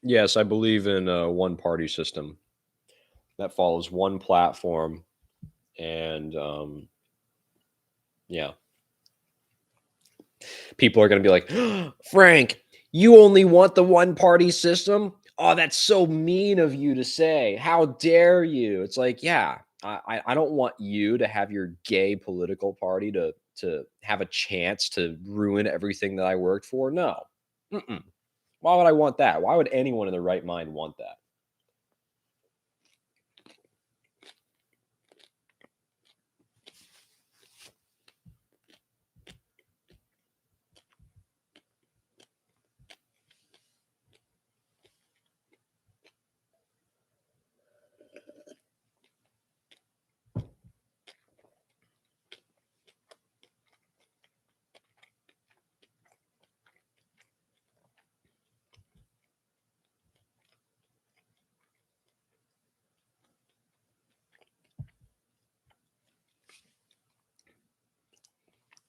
Yes, I believe in a one-party system that follows one platform, and yeah, people are going to be like, Frank, you only want the one-party system? Oh, that's so mean of you to say. How dare you? It's like, yeah, I don't want you to have your gay political party to have a chance to ruin everything that I worked for. No. Mm-mm. Why would I want that? Why would anyone in their right mind want that?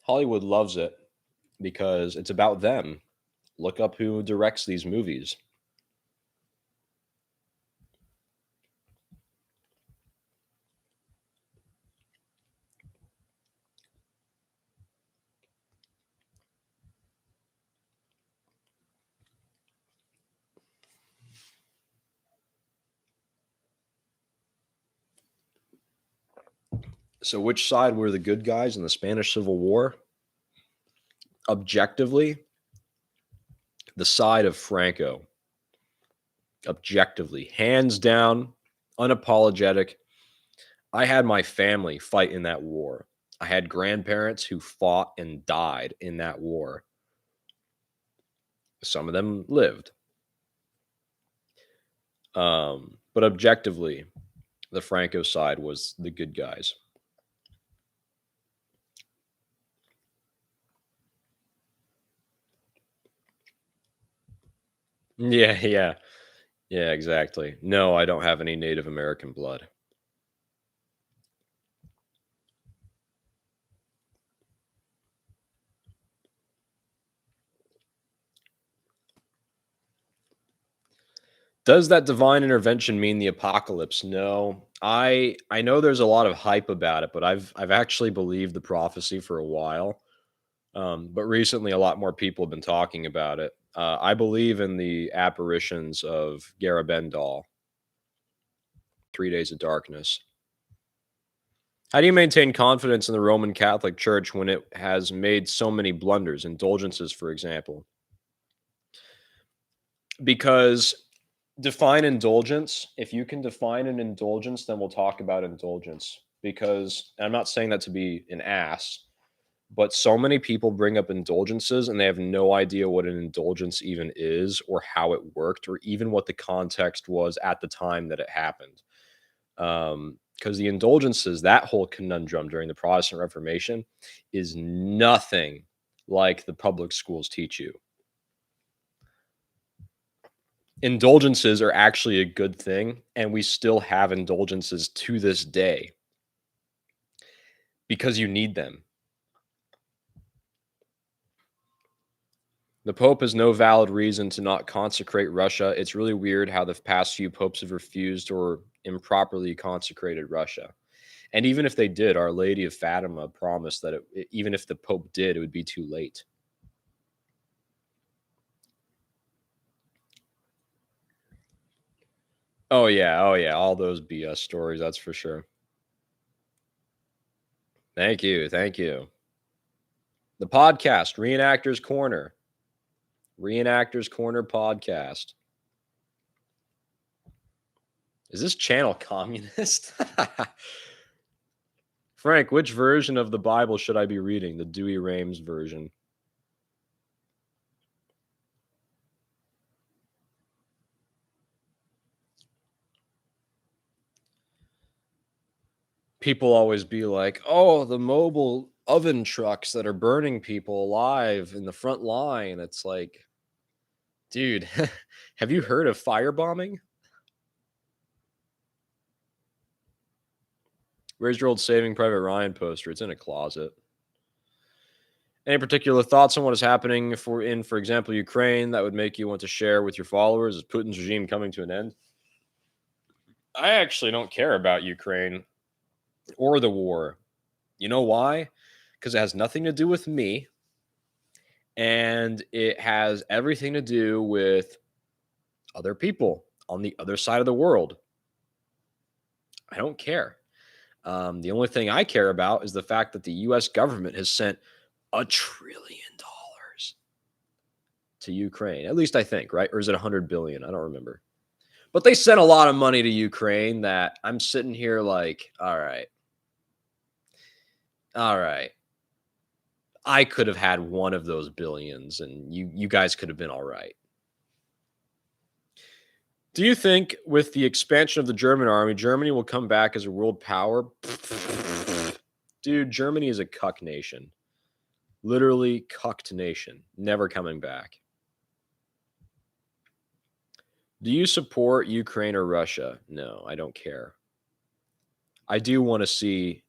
Hollywood loves it because it's about them. Look up who directs these movies. So, which side were the good guys in the Spanish Civil War? Objectively, the side of Franco. Objectively, hands down, unapologetic. I had my family fight in that war. I had grandparents who fought and died in that war. Some of them lived. But objectively, the Franco side was the good guys. Yeah, yeah, yeah, exactly. No, I don't have any Native American blood. Does that divine intervention mean the apocalypse? No. I know there's a lot of hype about it, but I've actually believed the prophecy for a while. But recently, a lot more people have been talking about it. I believe in the apparitions of Garabandal, 3 Days of Darkness. How do you maintain confidence in the Roman Catholic Church when it has made so many blunders, indulgences, for example? Because define indulgence. If you can define an indulgence, then we'll talk about indulgence. Because I'm not saying that to be an ass, but so many people bring up indulgences and they have no idea what an indulgence even is or how it worked or even what the context was at the time that it happened. Because the indulgences, that whole conundrum during the Protestant Reformation, is nothing like the public schools teach you. Indulgences are actually a good thing, and we still have indulgences to this day because you need them. The Pope has no valid reason to not consecrate Russia. It's really weird how the past few popes have refused or improperly consecrated Russia. And even if they did, Our Lady of Fatima promised that even if the Pope did, it would be too late. Oh yeah, all those BS stories, that's for sure. Thank you. The podcast, Reenactors Corner podcast. Is this channel communist? Frank, which version of the Bible should I be reading? The Dewey Rames version. People always be like, "Oh, the mobile oven trucks that are burning people alive in the front line." It's like, dude, have you heard of firebombing? Where's your old Saving Private Ryan poster? It's in a closet. Any particular thoughts on what is happening for example, Ukraine that would make you want to share with your followers? Is Putin's regime coming to an end? I actually don't care about Ukraine or the war. You know why? Because it has nothing to do with me, and it has everything to do with other people on the other side of the world. I don't care. The only thing I care about is the fact that the US government has sent $1 trillion to Ukraine. At least I think, right? Or is it 100 billion? I don't remember. But they sent a lot of money to Ukraine that I'm sitting here like, all right. All right. I could have had one of those billions and you guys could have been all right. Do you think with the expansion of the German army, Germany will come back as a world power? Dude, Germany is a cuck nation. Literally cucked nation. Never coming back. Do you support Ukraine or Russia? No, I don't care. I do want to see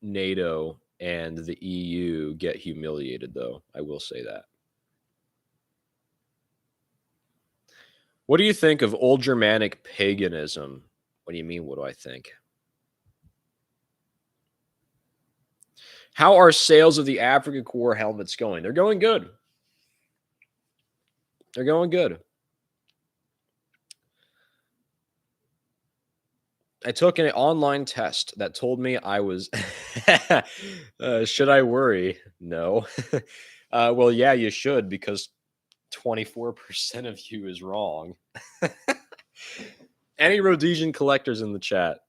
NATO and the EU get humiliated, though. I will say that. What do you think of old Germanic paganism? What do you mean? What do I think? How are sales of the Africa Corps helmets going? They're going good. They're going good. I took an online test that told me I was. Should I worry? No. Well, yeah, you should because 24% of you is wrong. Any Rhodesian collectors in the chat?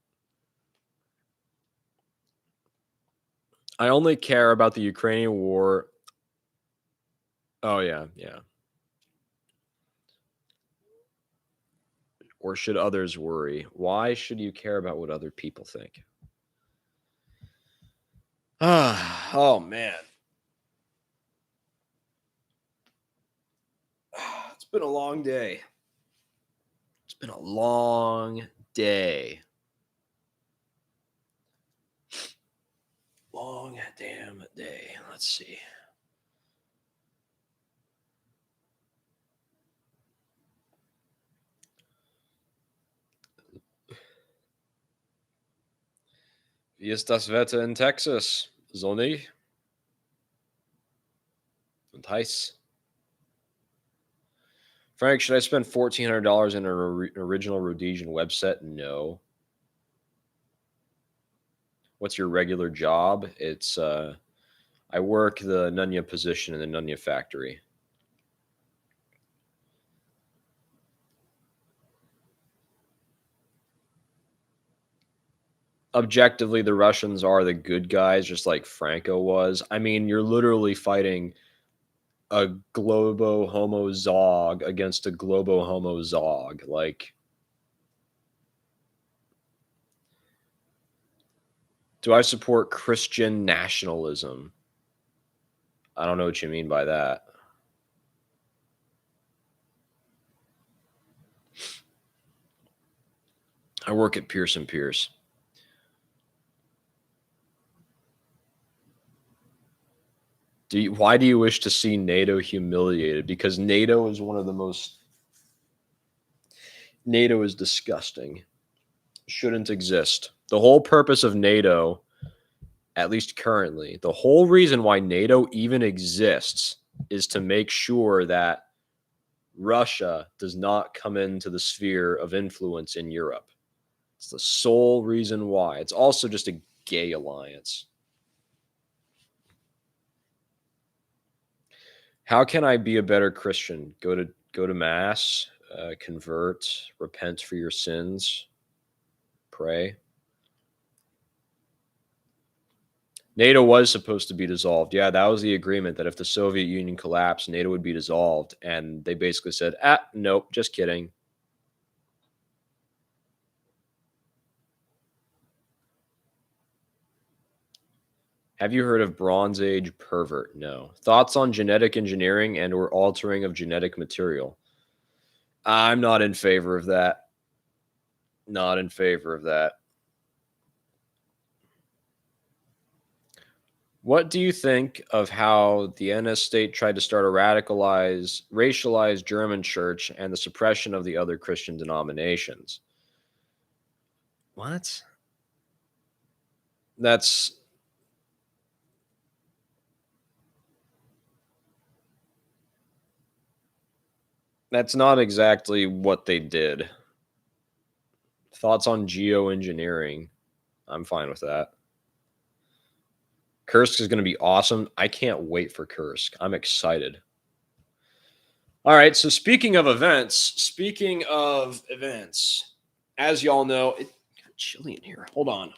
I only care about the Ukrainian war. Oh, yeah, yeah. Or should others worry? Why should you care about what other people think? Oh, man. It's been a long day. It's been a long day. Long damn day. Let's see. Wie ist das Wetter in Texas? Sonnig und heiß. Frank, should I spend $1,400 in an original Rhodesian website? No. What's your regular job? It's I work the Nunya position in the Nunya factory. Objectively, the Russians are the good guys, just like Franco was. I mean, you're literally fighting a Globo Homo Zog against a Globo Homo Zog. Like, do I support Christian nationalism? I don't know what you mean by that. I work at Pearson Pierce. Why do you wish to see NATO humiliated? Because NATO is one of the most. NATO is disgusting. Shouldn't exist. The whole purpose of NATO, at least currently, the whole reason why NATO even exists is to make sure that Russia does not come into the sphere of influence in Europe. It's the sole reason why. It's also just a gay alliance. How can I be a better Christian? Go to mass, convert, repent for your sins, pray. NATO was supposed to be dissolved. Yeah, that was the agreement that if the Soviet Union collapsed, NATO would be dissolved. And they basically said, nope, just kidding. Have you heard of Bronze Age pervert? No. Thoughts on genetic engineering and or altering of genetic material? I'm not in favor of that. Not in favor of that. What do you think of how the NS state tried to start a racialized German church and the suppression of the other Christian denominations? What? That's that's not exactly what they did. Thoughts on geoengineering? I'm fine with that. Kursk is going to be awesome. I can't wait for Kursk. I'm excited. All right. So speaking of events, as y'all know, it's chilly in here. Hold on.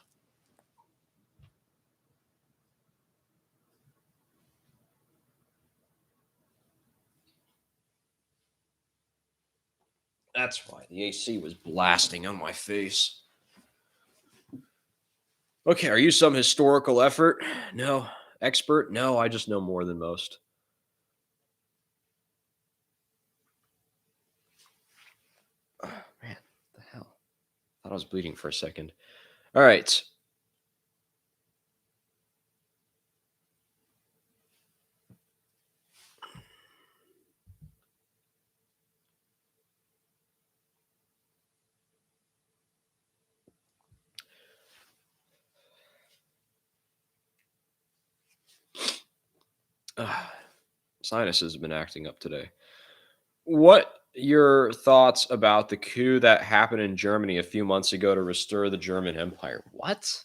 That's why the AC was blasting on my face. Okay, are you some historical effort? No. Expert? No, I just know more than most. Oh, man, what the hell? Thought I was bleeding for a second. All right. Sinuses have been acting up today. What your thoughts about the coup that happened in Germany a few months ago to restore the German Empire? What?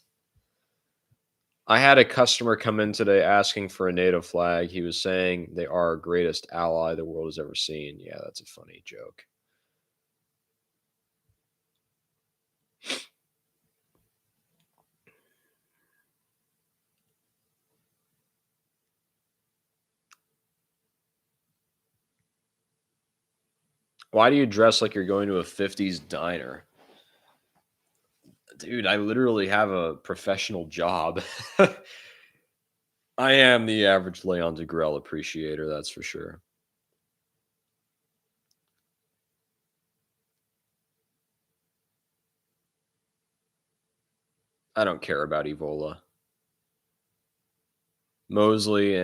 I had a customer come in today asking for a NATO flag. He was saying they are our greatest ally the world has ever seen. Yeah, that's a funny joke. Why do you dress like you're going to a 50s diner? Dude, I literally have a professional job. I am the average Leon deGrelle appreciator, that's for sure. I don't care about Evola. Mosley,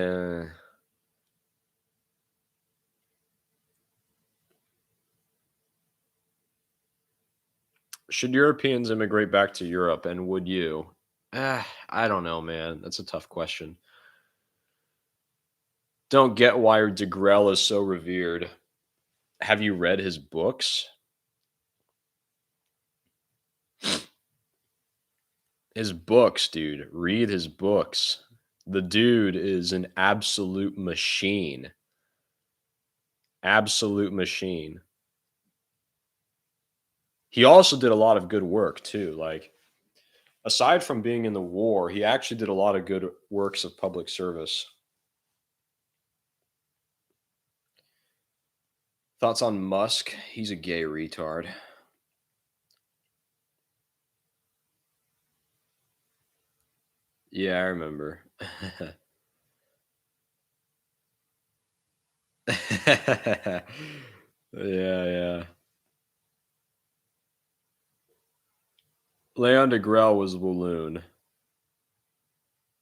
should Europeans immigrate back to Europe, and would you? I don't know, man. That's a tough question. Don't get why deGrelle is so revered. Have you read his books? His books, dude. Read his books. The dude is an absolute machine. Absolute machine. He also did a lot of good work too. Like, aside from being in the war, he actually did a lot of good works of public service. Thoughts on Musk? He's a gay retard. Yeah, I remember. Yeah, yeah. Leon deGrelle was Walloon.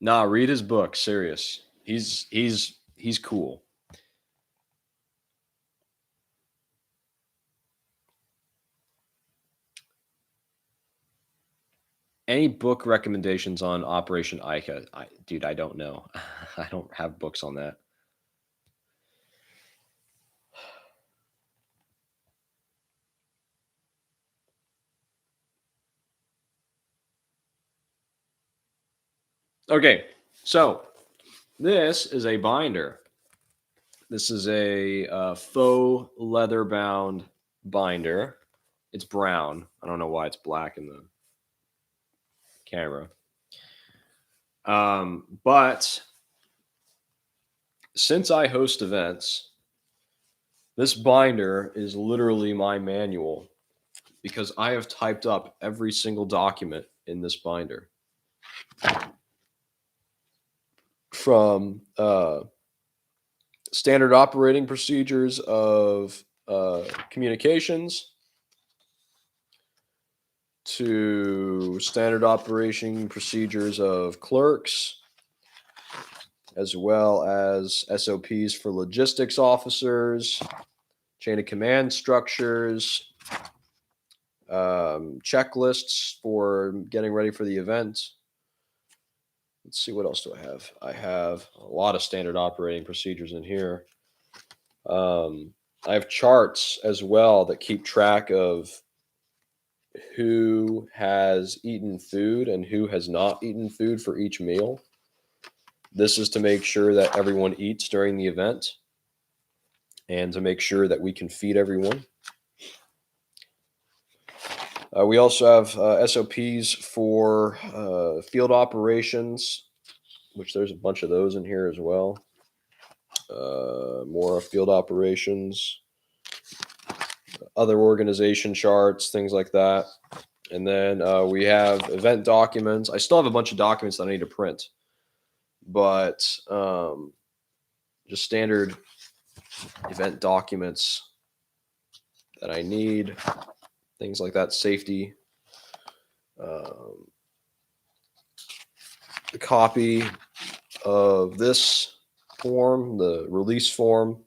Nah, read his book. Serious. He's cool. Any book recommendations on Operation Ica? Dude, I don't know. I don't have books on that. Okay, so this is a binder. This is a faux leather bound binder. It's brown. I don't know why it's black in the camera. But since I host events, this binder is literally my manual because I have typed up every single document in this binder from standard operating procedures of communications to standard operating procedures of clerks as well as SOPs for logistics officers, chain of command structures, checklists for getting ready for the event. Let's see, what else do I have? I have a lot of standard operating procedures in here. I have charts as well that keep track of who has eaten food and who has not eaten food for each meal. This is to make sure that everyone eats during the event and to make sure that we can feed everyone. We also have SOPs for field operations, which there's a bunch of those in here as well. More field operations, other organization charts, things like that. And then we have event documents. I still have a bunch of documents that I need to print, but just standard event documents that I need, things like that, safety. The copy of this form, the release form.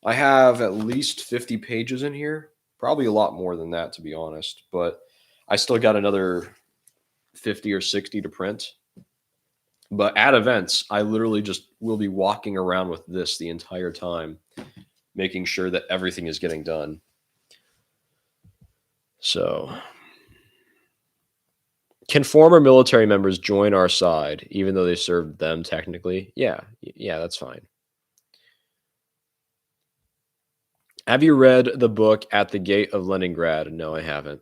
I have at least 50 pages in here, probably a lot more than that, to be honest, but I still got another 50 or 60 to print. But at events, I literally just will be walking around with this the entire time, making sure that everything is getting done. So, can former military members join our side, even though they served them technically? Yeah, that's fine. Have you read the book At the Gate of Leningrad? No, I haven't.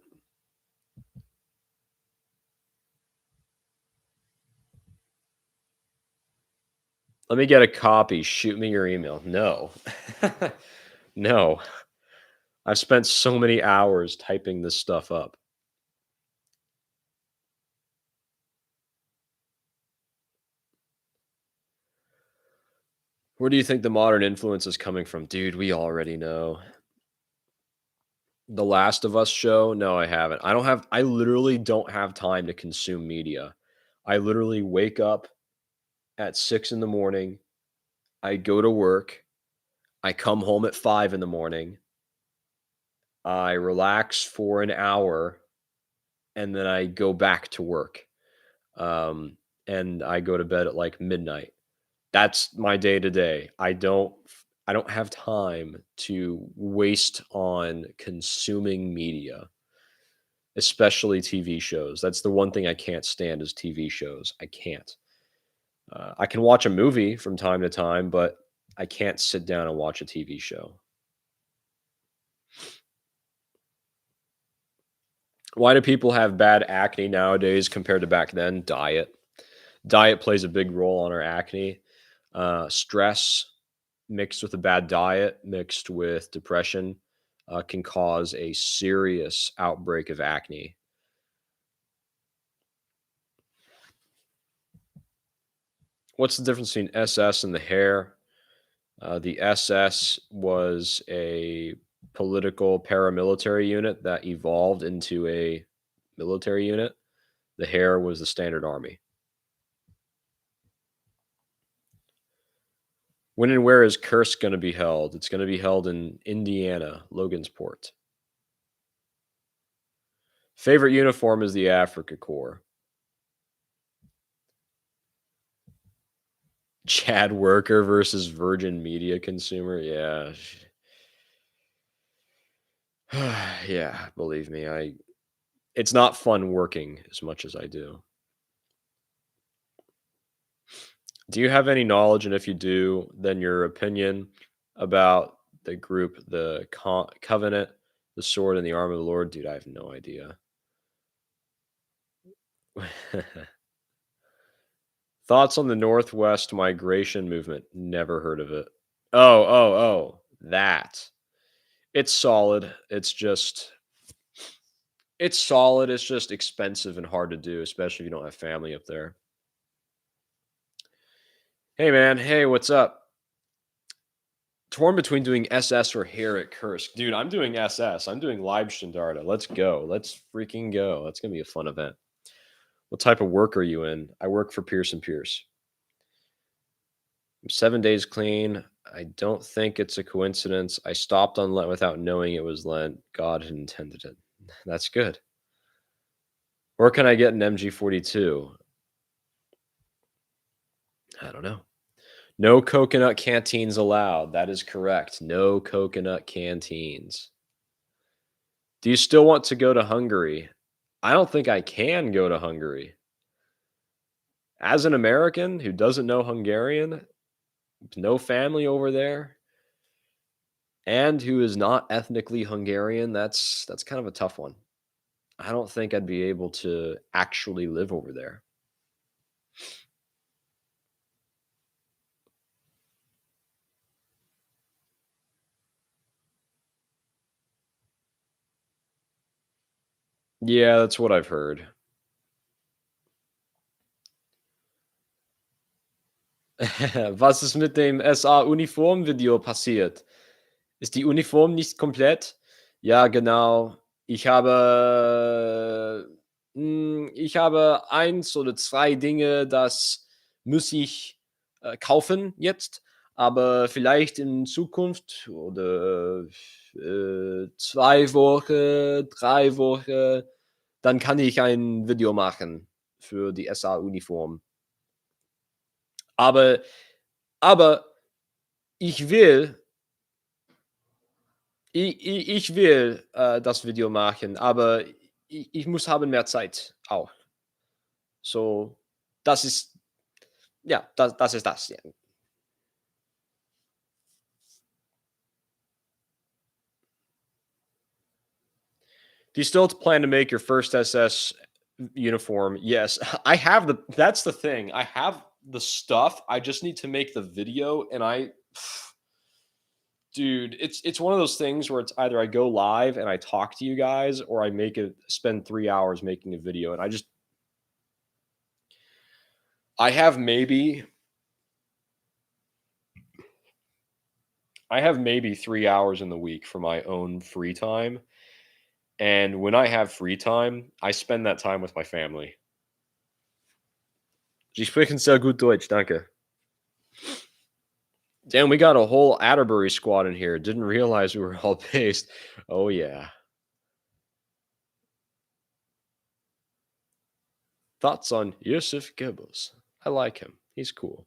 Let me get a copy. Shoot me your email. No. No. I've spent so many hours typing this stuff up. Where do you think the modern influence is coming from? Dude, we already know. The Last of Us show? No, I haven't. I literally don't have time to consume media. I literally wake up at 6 in the morning. I go to work. I come home at 5 in the morning. I relax for an hour and then I go back to work. And I go to bed at like midnight. That's my day to day. I don't have time to waste on consuming media, especially TV shows. That's the one thing I can't stand is TV shows. I can't. I can watch a movie from time to time, but I can't sit down and watch a TV show. Why do people have bad acne nowadays compared to back then? Diet. Diet plays a big role on our acne. Stress mixed with a bad diet, mixed with depression, can cause a serious outbreak of acne. What's the difference between SS and the hair? The SS was a political paramilitary unit that evolved into a military unit. The hair was the standard army. When and where is Kursk going to be held? It's going to be held in Indiana, Logansport. Favorite uniform is the Africa Corps. Chad worker versus Virgin Media consumer. Yeah. Yeah, believe me, it's not fun working as much as I do. Do you have any knowledge, and if you do, then your opinion about the group, the Covenant, the Sword, and the Arm of the Lord? Dude, I have no idea. Thoughts on the Northwest migration movement? Never heard of it. Oh, that. It's solid. It's solid. It's just expensive and hard to do, especially if you don't have family up there. Hey, man. Hey, what's up? Torn between doing SS or hair at Kursk. Dude, I'm doing SS. I'm doing Leibstandarte. Let's go. Let's freaking go. That's going to be a fun event. What type of work are you in? I work for Pearson Pierce. 7 days clean. I don't think it's a coincidence. I stopped on Lent without knowing it was Lent. God had intended it. That's good. Where can I get an MG42? I don't know. No coconut canteens allowed. That is correct. No coconut canteens. Do you still want to go to Hungary? I don't think I can go to Hungary. As an American who doesn't know Hungarian, no family over there, and who is not ethnically Hungarian, that's kind of a tough one. I don't think I'd be able to actually live over there. Yeah, that's what I've heard. Was ist mit dem SA-Uniform-Video passiert? Ist die Uniform nicht komplett? Ja, genau. Ich habe 1 oder 2 Dinge, das muss ich, kaufen jetzt, aber vielleicht in Zukunft oder, 2 Wochen, 3 Wochen, dann kann ich ein Video machen für die SA-Uniform. Aber aber ich will ich will, das Video machen, aber ich muss haben mehr Zeit auch. So, das ist ja, das ist das, ja. Do you still plan to make your first SS uniform? Yes. I have that's the thing. I have the stuff. I just need to make the video and dude, it's one of those things where it's either I go live and I talk to you guys or I make it spend 3 hours making a video and I have maybe I have maybe 3 hours in the week for my own free time, and when I have free time, I spend that time with my family. Sie sprechen sehr gut Deutsch, danke. Damn, we got a whole Atterbury squad in here. Didn't realize we were all based. Oh, yeah. Thoughts on Yusuf Goebbels? I like him. He's cool.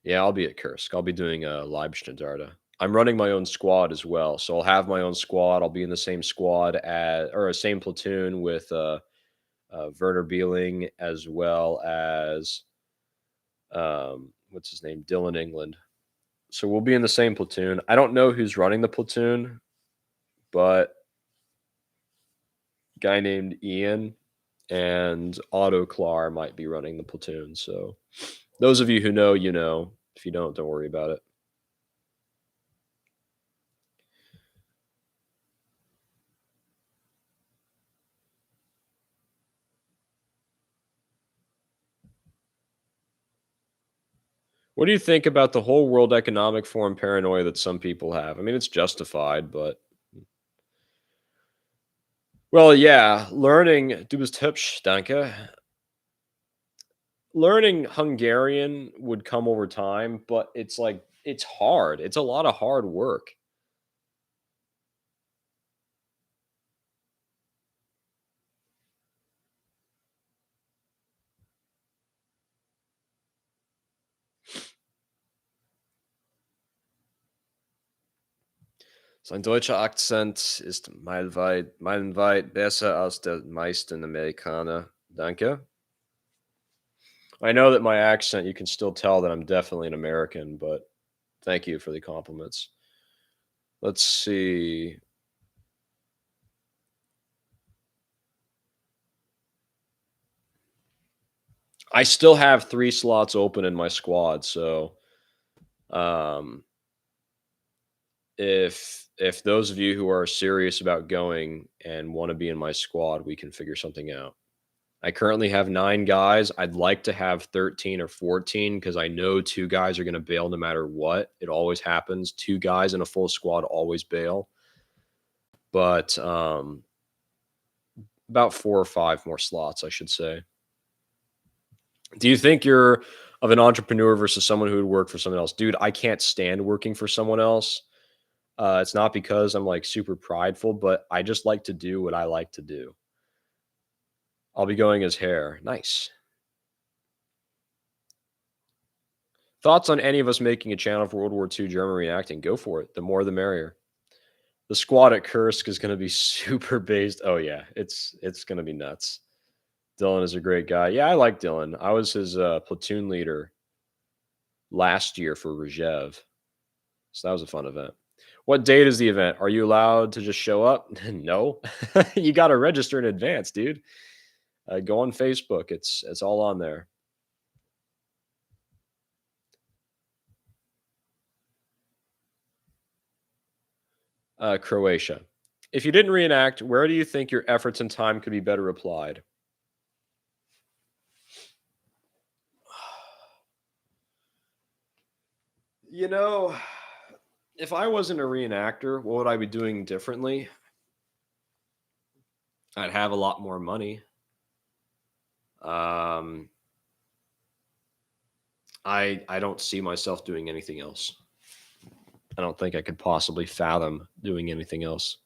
Yeah, I'll be at Kursk. I'll be doing Leibstandarte. I'm running my own squad as well, so I'll have my own squad. I'll be in the same squad or a same platoon with Werner Beeling as well as what's his name, Dylan England. So we'll be in the same platoon. I don't know who's running the platoon, but a guy named Ian and Otto Klar might be running the platoon. So those of you who know, you know. If you don't worry about it. What do you think about the whole World Economic Forum paranoia that some people have? I mean, it's justified, but well, yeah, learning du bist hübsch, danke. Learning Hungarian would come over time, but it's like it's hard. It's a lot of hard work. Sein deutscher Akzent ist meilenweit besser als der meisten Amerikaner. Danke. I know that my accent, you can still tell that I'm definitely an American, but thank you for the compliments. Let's see. I still have 3 slots open in my squad, so um if those of you who are serious about going and want to be in my squad, we can figure something out. I currently have 9 guys. I'd like to have 13 or 14 because I know 2 guys are going to bail no matter what. It always happens. 2 guys in a full squad always bail. But about 4 or 5 more slots, I should say. Do you think your of an entrepreneur versus someone who would work for someone else. Dude, I can't stand working for someone else. It's not because I'm like super prideful, but I just like to do what I like to do. I'll be going as hair. Nice. Thoughts on any of us making a channel for World War II German reenacting? Go for it. The more the merrier. The squad at Kursk is going to be super based. Oh yeah, it's going to be nuts. Dylan is a great guy. Yeah, I like Dylan. I was his platoon leader last year for Ruzhev, so that was a fun event. What date is the event? Are you allowed to just show up? No, you got to register in advance, dude. Go on Facebook. It's all on there. Croatia. If you didn't reenact, where do you think your efforts and time could be better applied? You know, if I wasn't a reenactor, what would I be doing differently? I'd have a lot more money. Um, I don't see myself doing anything else. I don't think I could possibly fathom doing anything else.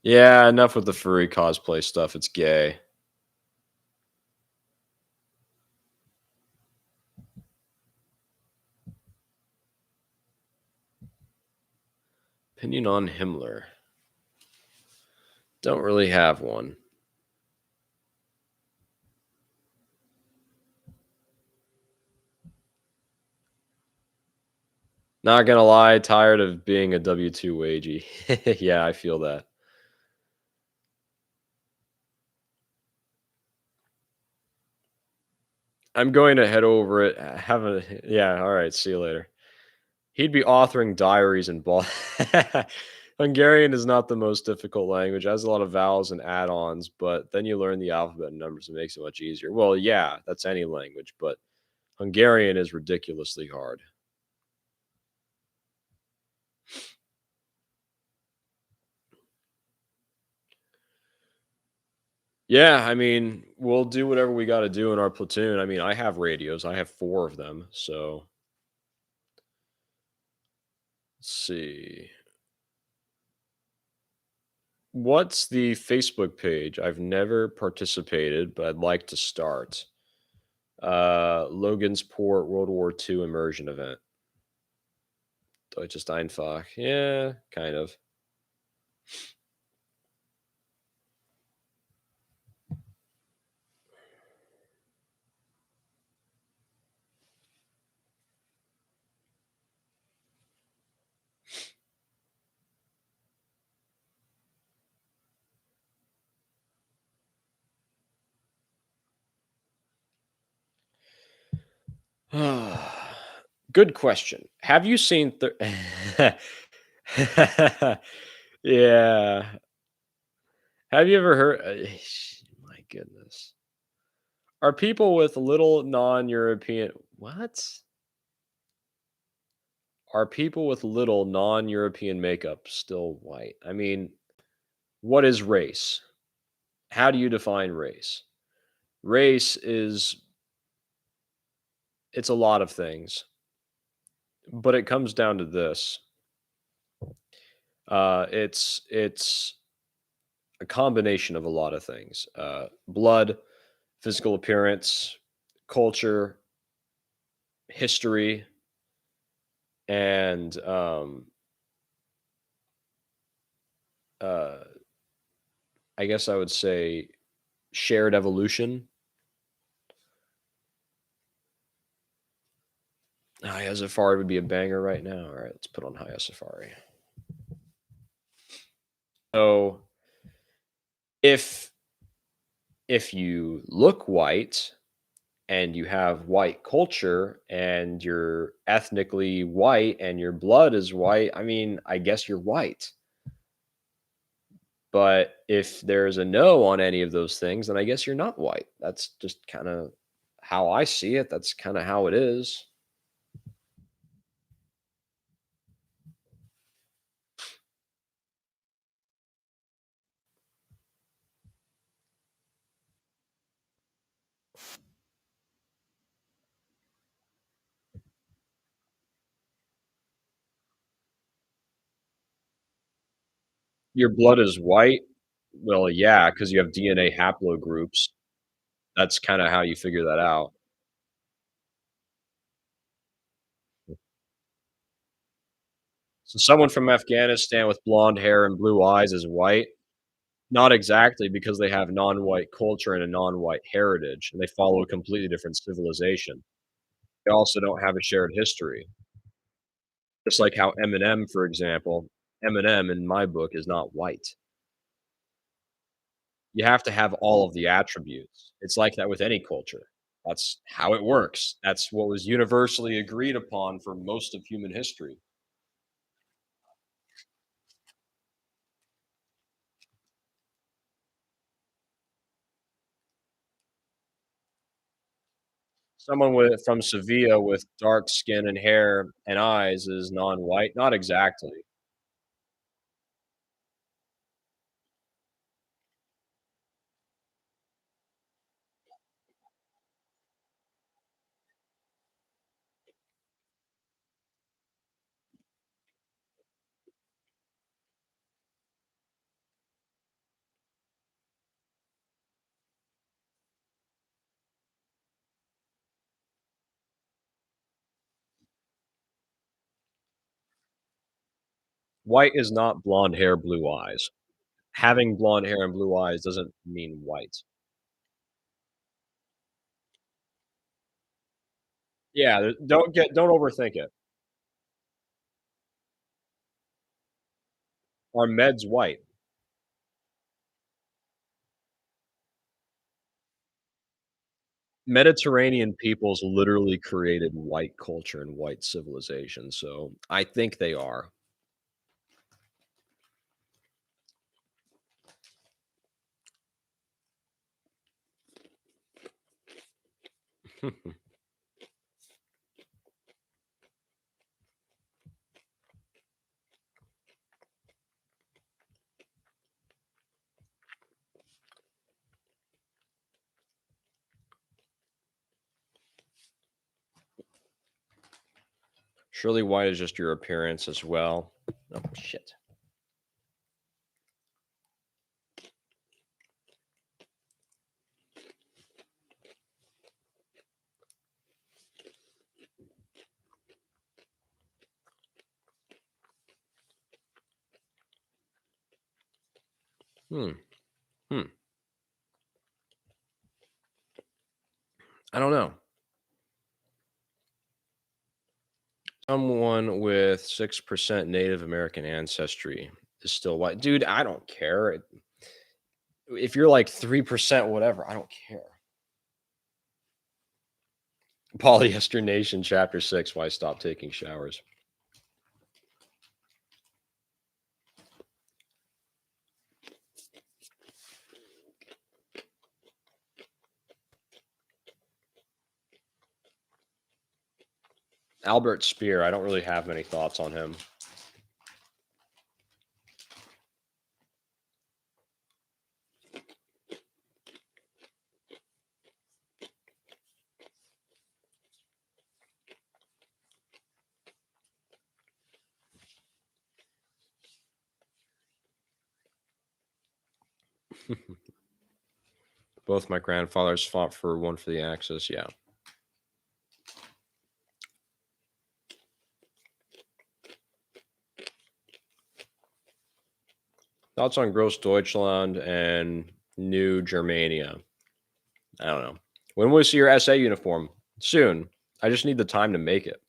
Yeah, enough with the furry cosplay stuff. It's gay. Opinion on Himmler. Don't really have one. Not gonna lie, tired of being a W2 wagey. Yeah, I feel that. I'm going to head over it. Have a yeah. All right. See you later. He'd be authoring diaries and ball. Hungarian is not the most difficult language. It has a lot of vowels and add-ons, but then you learn the alphabet and numbers. It makes it much easier. Well, yeah, that's any language, but Hungarian is ridiculously hard. Yeah, I mean, we'll do whatever we got to do in our platoon. I mean, I have radios. I have 4 of them. So, let's see. What's the Facebook page? I've never participated, but I'd like to start. Logansport World War II immersion event. Deutsches Steinfach. Yeah, kind of. Good question. Have you seen Yeah. Have you ever heard my goodness. Are people with little non-European what? Are people with little non-European makeup still white? I mean, what is race? How do you define race? Race is it's a lot of things, but it comes down to this. It's a combination of a lot of things. Blood, physical appearance, culture, history, and uh, I guess I would say shared evolution. Haya Safari would be a banger right now. All right, let's put on Haya Safari. So if you look white and you have white culture and you're ethnically white and your blood is white, I mean, I guess you're white. But if there's a no on any of those things, then I guess you're not white. That's just kind of how I see it. That's kind of how it is. Your blood is white? Well, yeah, because you have DNA haplogroups. That's kinda how you figure that out. So someone from Afghanistan with blonde hair and blue eyes is white? Not exactly, because they have non-white culture and a non-white heritage, and they follow a completely different civilization. They also don't have a shared history. Just like how Eminem, for example, Eminem in my book is not white. You have to have all of the attributes. It's like that with any culture. That's how it works. That's what was universally agreed upon for most of human history. Someone with from Sevilla with dark skin and hair and eyes is non-white? Not exactly. White is not blonde hair, blue eyes. Having blonde hair and blue eyes doesn't mean white. Yeah, don't overthink it. Are meds white? Mediterranean peoples literally created white culture and white civilization, so I think they are. Surely white is just your appearance as well. Oh, shit. Hmm, hmm. I don't know. Someone with 6% Native American ancestry is still white. Dude, I don't care. If you're like 3% whatever, I don't care. Polyester Nation, Chapter 6, Why Stop Taking Showers. Albert Speer, I don't really have many thoughts on him. Both my grandfathers fought for one for the Axis, yeah. Thoughts on Gross Deutschland and New Germania? I don't know. When will we see your SA uniform? Soon. I just need the time to make it.